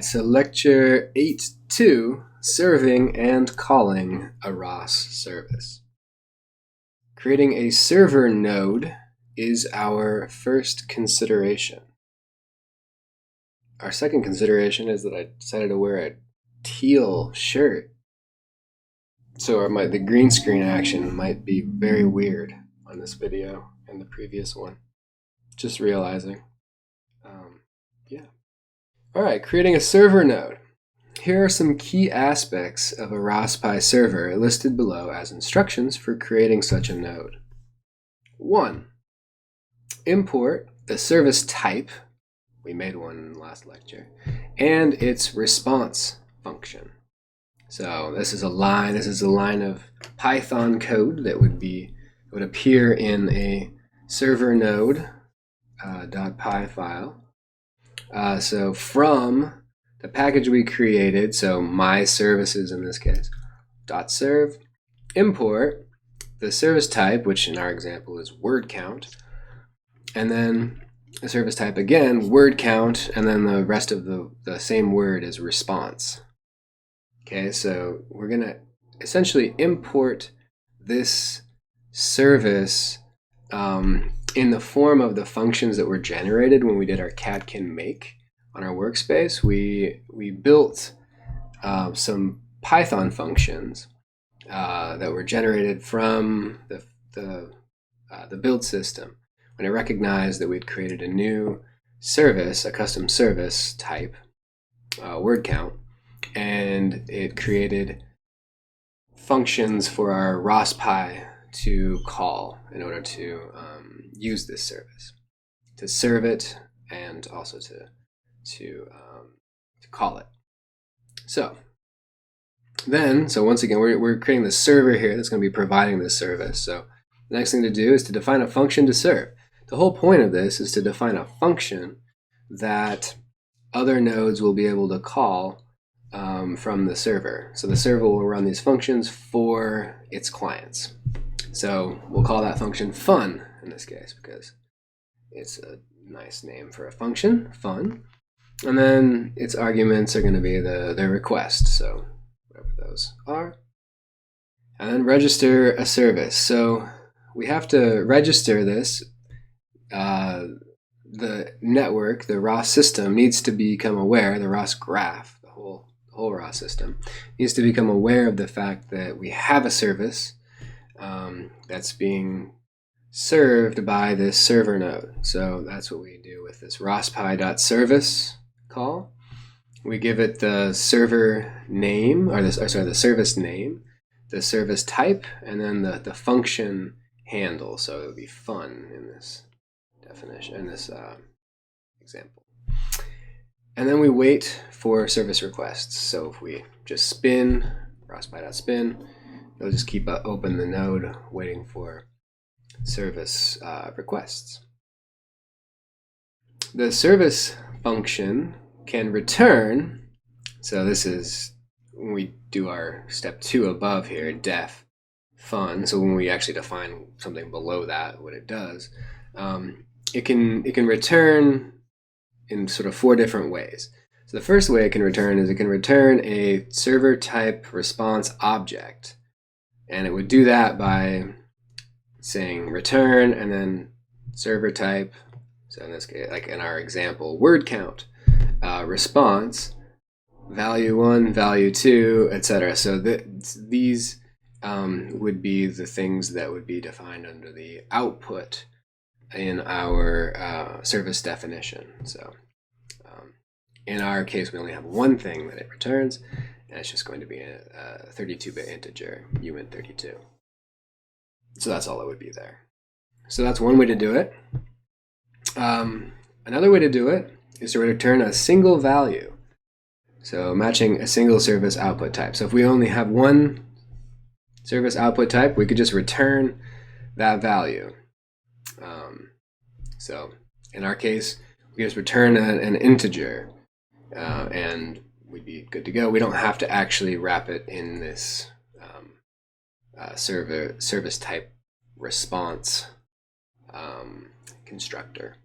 so lecture 8.2, serving and calling a ROS service. Creating a server node is our first consideration. Our second consideration is that I decided to wear a teal shirt. So the green screen action might be very weird on this video and the previous one. Just realizing. Yeah. Alright, creating a server node. Here are some key aspects of a ROS.py server listed below as instructions for creating such a node. 1. Import the service type, we made one in the last lecture, and its response function. So this is a line of Python code that would appear in a server node .py file. So from the package we created, so my services in this case, .serve, import the service type, which in our example is wordcount, and then the service type again, wordcount, and then the rest of the same word is response. Okay, so we're going to essentially import this service in the form of the functions that were generated when we did our catkin make on our workspace. We built some Python functions that were generated from the build system when it recognized that we'd created a new service, a custom service type, word count, and it created functions for our ROS.py to call in order to use this service, to serve it, and also to call it. So once again, we're creating the server here that's going to be providing this service. So the next thing to do is to define a function to serve. The whole point of this is to define a function that other nodes will be able to call from the server. So the server will run these functions for its clients. So we'll call that function fun in this case because it's a nice name for a function, fun. And then its arguments are going to be the request, so whatever those are. And then register a service. So we have to register this. The network, the ROS system, needs to become aware, the ROS graph, the whole ROS system, needs to become aware of the fact that we have a service that's being served by this server node. So that's what we do with this ROS.py.service call. We give it the server name, the service name, the service type, and then the function handle. So it would be fun in this definition, in this example. And then we wait for service requests. So if we just spin ROS.py.spin, it'll just keep open the node waiting for service requests. The service function can return, so this is when we do our step 2 above here, def fun. So when we actually define something below that, what it does, it can return in sort of 4 different ways. So the first way it can return is it can return a server type response object, and it would do that by saying return and then server type. So in this case, like in our example, word count, response, value 1, value 2, etc. So these would be the things that would be defined under the output in our service definition. So in our case, we only have one thing that it returns, and it's just going to be a 32-bit integer, uint32. So that's all it would be there. So that's one way to do it. Another way to do it is to return a single value. So matching a single service output type. So if we only have one service output type, we could just return that value. So in our case, we just return an integer, and we'd be good to go. We don't have to actually wrap it in this service type response constructor.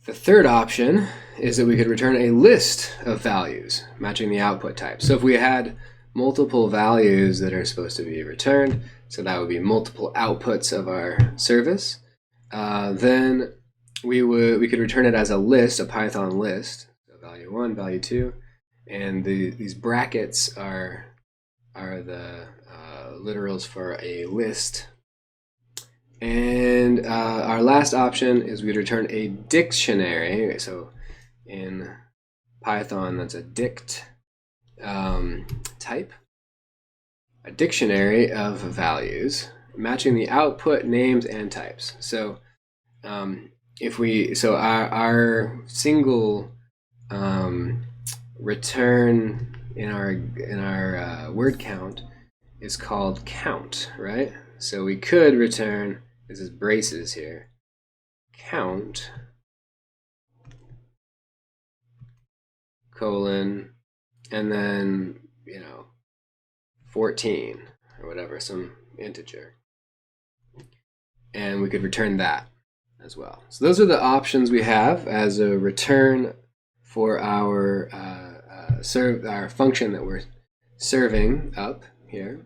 The third option is that we could return a list of values matching the output type. So if we had multiple values that are supposed to be returned, so that would be multiple outputs of our service, then we could return it as a list, a Python list, so value 1, value 2, and these brackets are the literals for a list. And our last option is we'd return a dictionary. So in Python, that's a dict type, a dictionary of values matching the output names and types. So our single return in our word count is called count, right? So we could return, this is braces here, count colon and then 14 or whatever, some integer, and we could return that as well. So those are the options we have as a return for our our function that we're serving up here.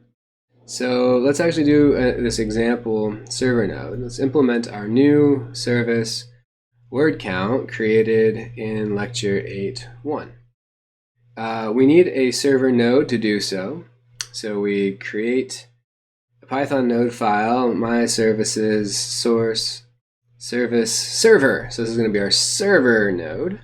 So let's actually do this example server node. Let's implement our new service word count created in lecture 8.1. We need a server node to do so. So we create a Python node file, my services source service server. So this is going to be our server node.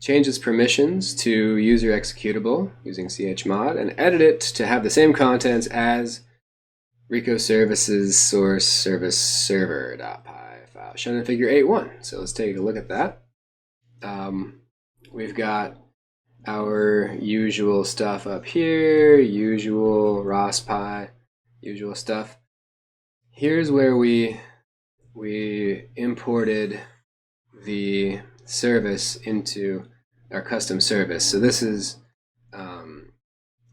Change its permissions to user executable using chmod and edit it to have the same contents as Rico services source service server.py file shown in figure 8.1. So let's take a look at that. We've got our usual stuff up here, usual ROS pi, usual stuff. Here's where we imported the service into our custom service. So this is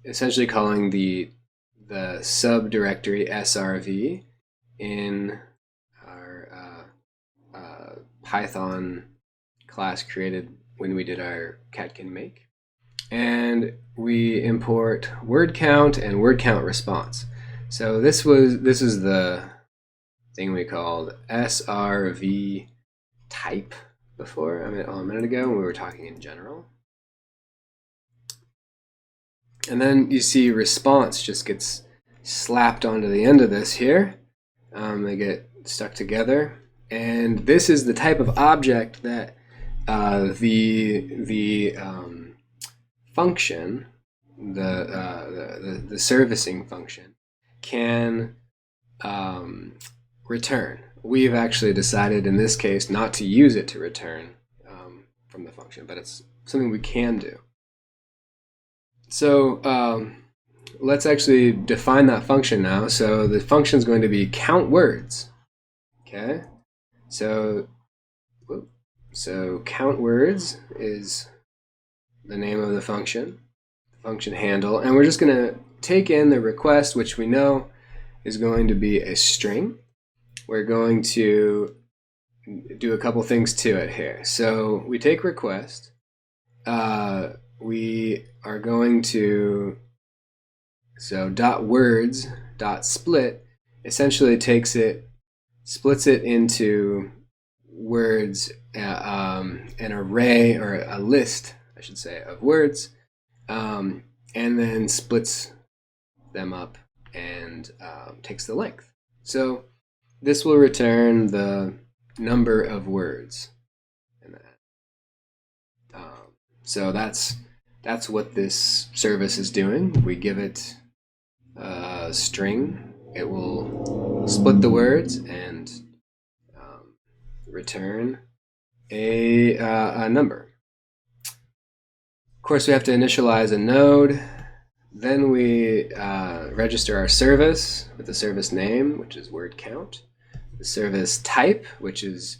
essentially calling the subdirectory srv in our Python class created when we did our catkin make, and we import word count and word count response. So this is the thing we called srv type before, a minute ago when we were talking in general. And then you see response just gets slapped onto the end of this here. They get stuck together, and this is the type of object that the function, the servicing function, can return. We've actually decided in this case not to use it to return from the function, but it's something we can do. So let's actually define that function now. So the function is going to be count words. Okay, so count words is the name of the function handle, and we're just going to take in the request, which we know is going to be a string. We're going to do a couple things to it here. So we take request. We are going to, so .words .split essentially splits it into words, an array, or a list, I should say, of words, and then splits them up and takes the length. So this will return the number of words in that. So that's what this service is doing. We give it a string. It will split the words and return a number. Of course, we have to initialize a node. Then we register our service with the service name, which is word count. The service type, which is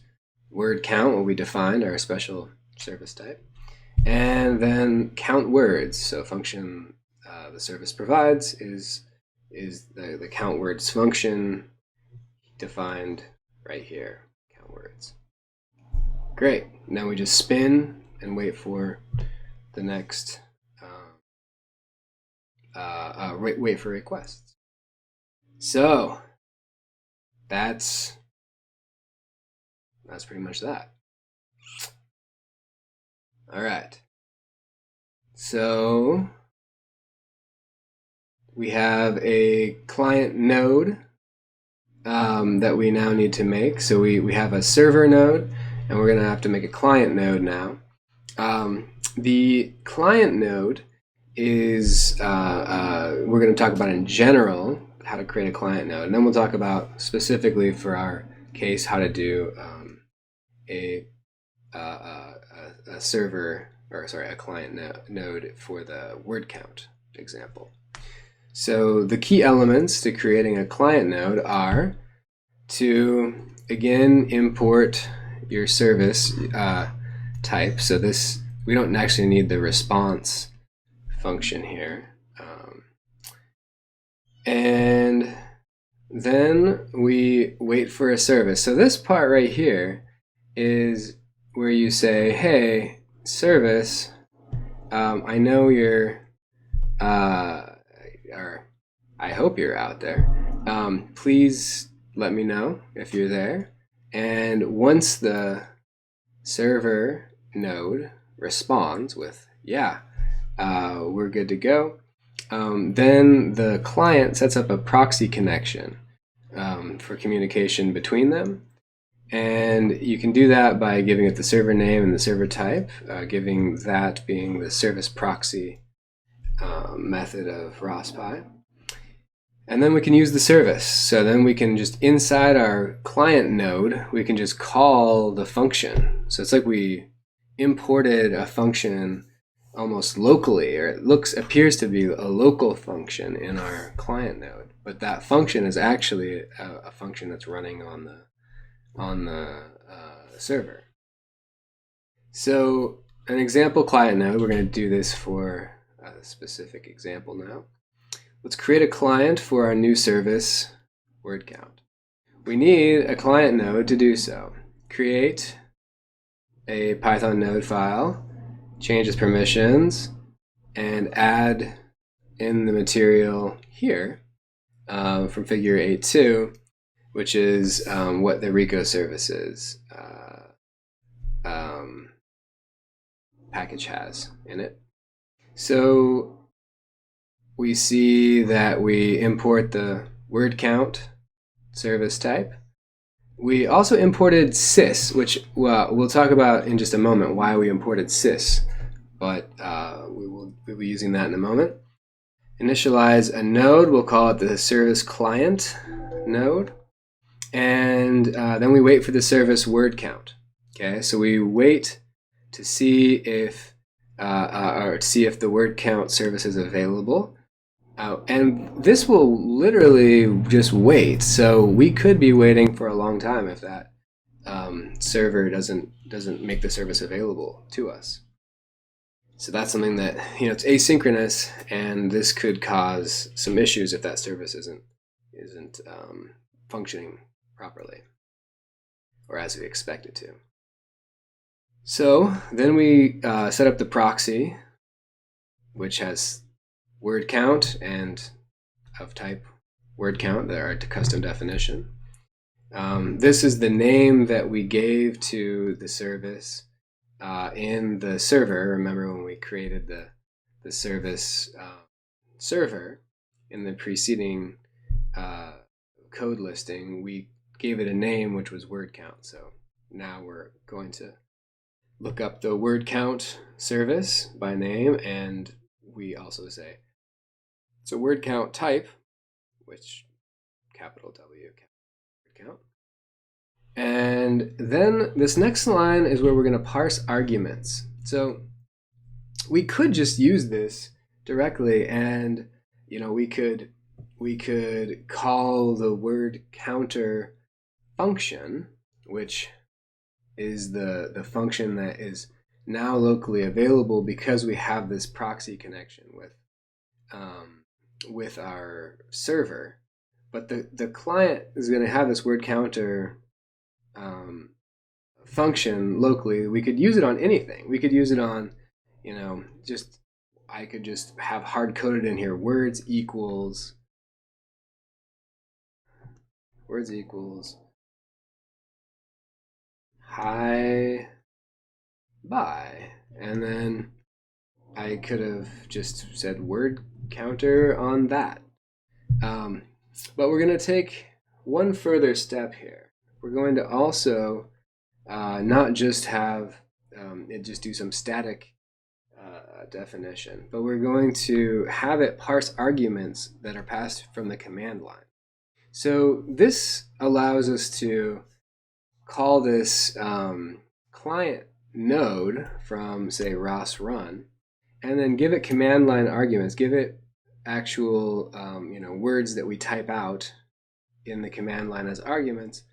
word count, what we defined, our special service type. And then count words. So function the service provides is the count words function defined right here, count words. Great. Now we just spin and wait for the next, wait for requests. So that's pretty much that. All right. So we have a client node that we now need to make. So we have a server node, and we're going to have to make a client node now. The client node is, we're going to talk about in general how to create a client node, and then we'll talk about specifically for our case how to do a server, or sorry, a client node for the word count example. So the key elements to creating a client node are to, again, import your service type. So this, we don't actually need the response function here. And then we wait for a service. So this part right here is where you say, hey, service, I know you're, or I hope you're out there. Please let me know if you're there. And once the server node responds with, yeah, we're good to go, then the client sets up a proxy connection for communication between them. And you can do that by giving it the server name and the server type, giving that being the service proxy method of ROS-Pi. And then we can use the service. So then we can just, inside our client node, we can just call the function. So it's like we imported a function almost locally, or it appears to be a local function in our client node. But that function is actually a function that's running on the server. So an example client node, we're going to do this for a specific example now. Let's create a client for our new service, word count. We need a client node to do so. Create a Python node file, change its permissions, and add in the material here from figure 8.2, which is what the Rico services package has in it. So we see that we import the word count service type. We also imported sys, which we'll talk about in just a moment why we imported sys, but we'll be using that in a moment. Initialize a node, we'll call it the service client node, and then we wait for the service word count. Okay, so we wait to see if the word count service is available. And this will literally just wait. So we could be waiting for a long time if that server doesn't make the service available to us. So that's something that, it's asynchronous, and this could cause some issues if that service isn't functioning properly or as we expect it to. So then we set up the proxy, which has word count and of type word count, that are a custom definition. This is the name that we gave to the service in the server. Remember when we created the service server in the preceding code listing, we gave it a name which was word count. So now we're going to look up the word count service by name, and we also say it's a word count type, which capital W, word count. And then this next line is where we're going to parse arguments. So we could just use this directly, and we could call the word counter function, which is the function that is now locally available because we have this proxy connection with our server. But the client is going to have this word counter function locally, we could use it on anything. We could use it on, you know, I could just have hard coded in here words equals hi bye, and then I could have just said word counter on that. But we're going to take one further step here. We're going to also not just have it just do some static definition, but we're going to have it parse arguments that are passed from the command line. So this allows us to call this client node from, say, ROS run, and then give it command line arguments, give it actual words that we type out in the command line as arguments,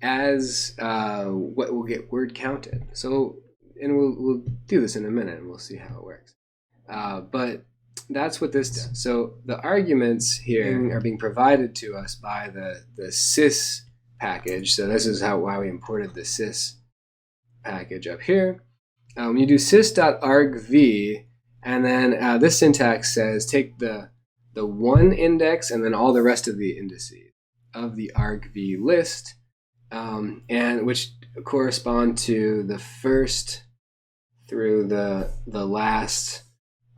as what will get word counted. So, and we'll do this in a minute, and we'll see how it works. But that's what this does. So the arguments here are being provided to us by the sys package. So this is why we imported the sys package up here. When you do sys.argv, and then this syntax says take the one index and then all the rest of the indices of the argv list, and which correspond to the first through the last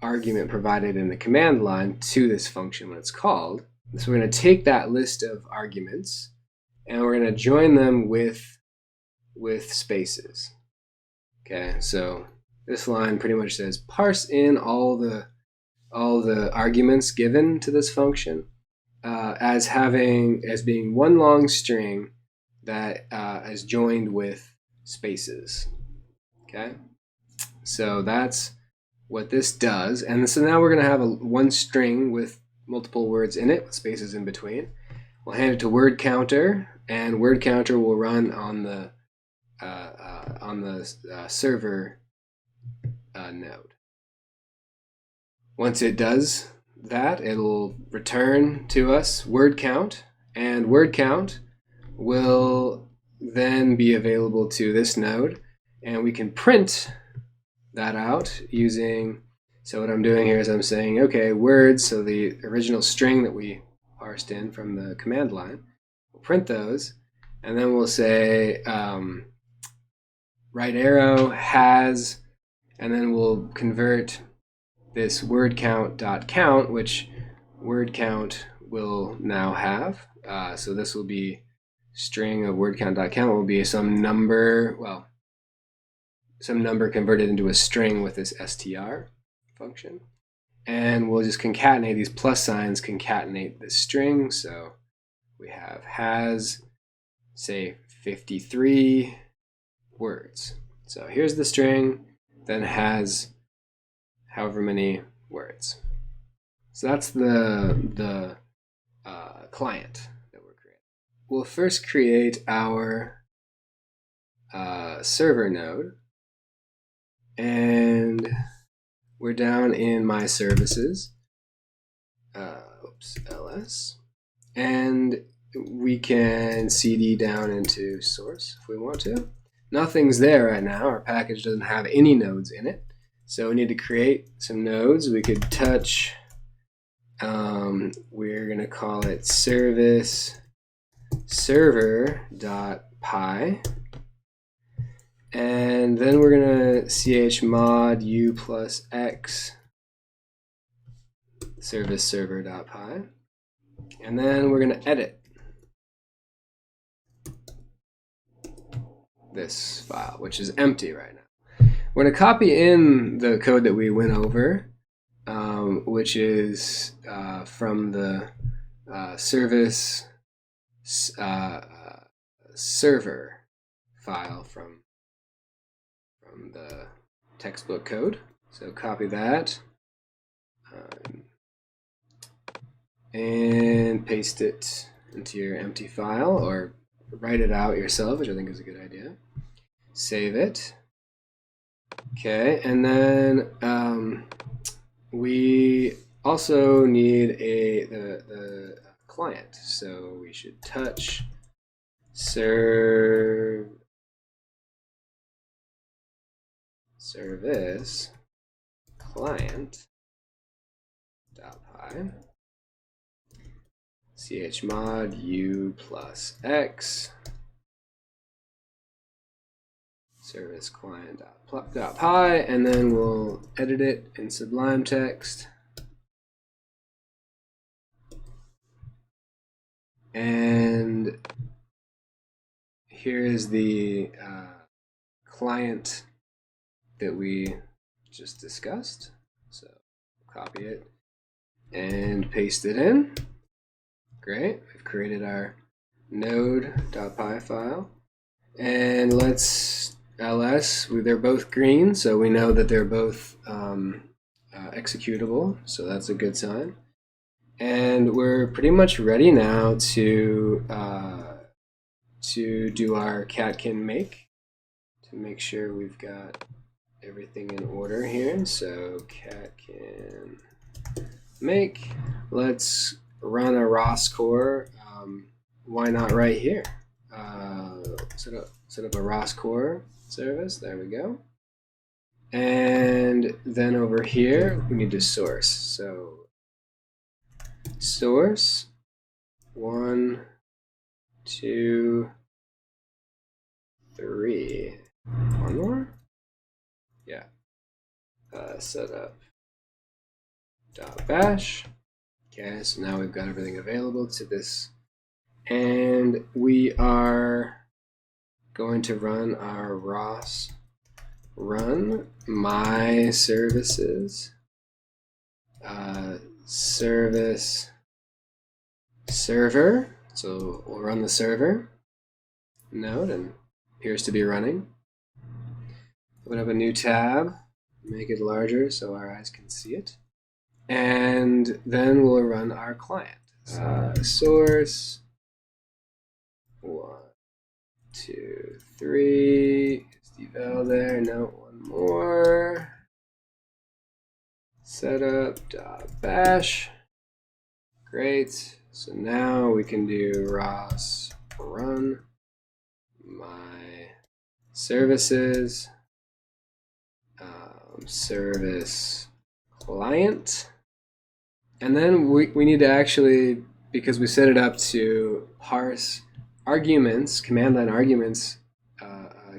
argument provided in the command line to this function when it's called. So we're going to take that list of arguments and we're going to join them with spaces. Okay, so this line pretty much says parse in all the arguments given to this function as being one long string that is joined with spaces. Okay, so that's what this does. And so now we're going to have one string with multiple words in it, with spaces in between. We'll hand it to word counter, and word counter will run on the server node. Once it does that, it'll return to us word count, and word count will then be available to this node, and we can print that out using, so what I'm doing here is I'm saying, okay, words, so the original string that we parsed in from the command line, we'll print those, and then we'll say right arrow has, and then we'll convert this word count, which word count will now have. So this will be string of word count will be some number, some number converted into a string with this str function. And we'll just concatenate these plus signs, concatenate this string. So we have has, say, 53 words. So here's the string, then has however many words. So that's the client that we're creating. We'll first create our server node, and we're down in my services, ls, and we can cd down into source if we want to. Nothing's there right now. Our package doesn't have any nodes in it, so we need to create some nodes. We could touch, we're going to call it service server.py, and then we're going to chmod u plus x service server.py, and then we're going to edit this file, which is empty right now. We're going to copy in the code that we went over, which is from the service server file from the textbook code. So copy that and paste it into your empty file, or write it out yourself, which I think is a good idea. Save it. Okay, and then we also need the client. So we should touch serve service client.py chmod u plus x service client.py, and then we'll edit it in Sublime Text. And here is the client that we just discussed. So copy it and paste it in. Great, we've created our node.py file. And let's ls, they're both green, so we know that they're both executable, so that's a good sign. And we're pretty much ready now to do our catkin make, to make sure we've got everything in order here. So catkin make, let's run a ROS core. Why not right here? Set up a ROS core service. There we go. And then over here we need to source. So source 1, 2, 3. One more? Yeah. Setup .bash. Okay, so now we've got everything available to this. And we are going to run our ROS run my services service server. So we'll run the server node, and appears to be running. Open up a new tab, make it larger so our eyes can see it, and then we'll run our client. Source 1, 2, 3. Is devel there? No, one more. Setup.bash. Great. So now we can do ROS run my services service client. And then we need to actually, because we set it up to parse arguments, command line arguments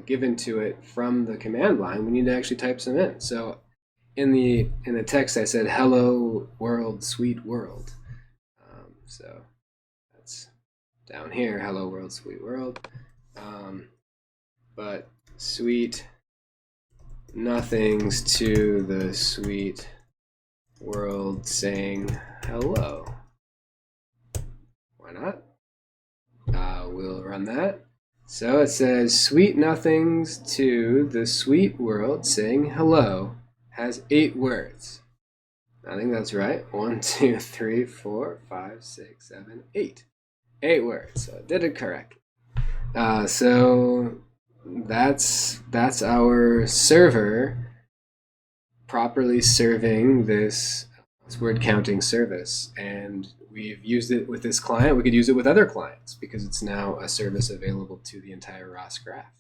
given to it from the command line, we need to actually type some in. So in the text I said hello world sweet world. So that's down here, hello world sweet world. But sweet nothings to the sweet world saying hello. Why not? We'll run that. So it says sweet nothings to the sweet world saying hello has 8 words. I think that's right. 1, 2, 3, 4, 5, 6, 7, 8. 8 words. So I did it correctly. So that's our server properly serving this word counting service, and we've used it with this client. We could use it with other clients because it's now a service available to the entire ROS graph.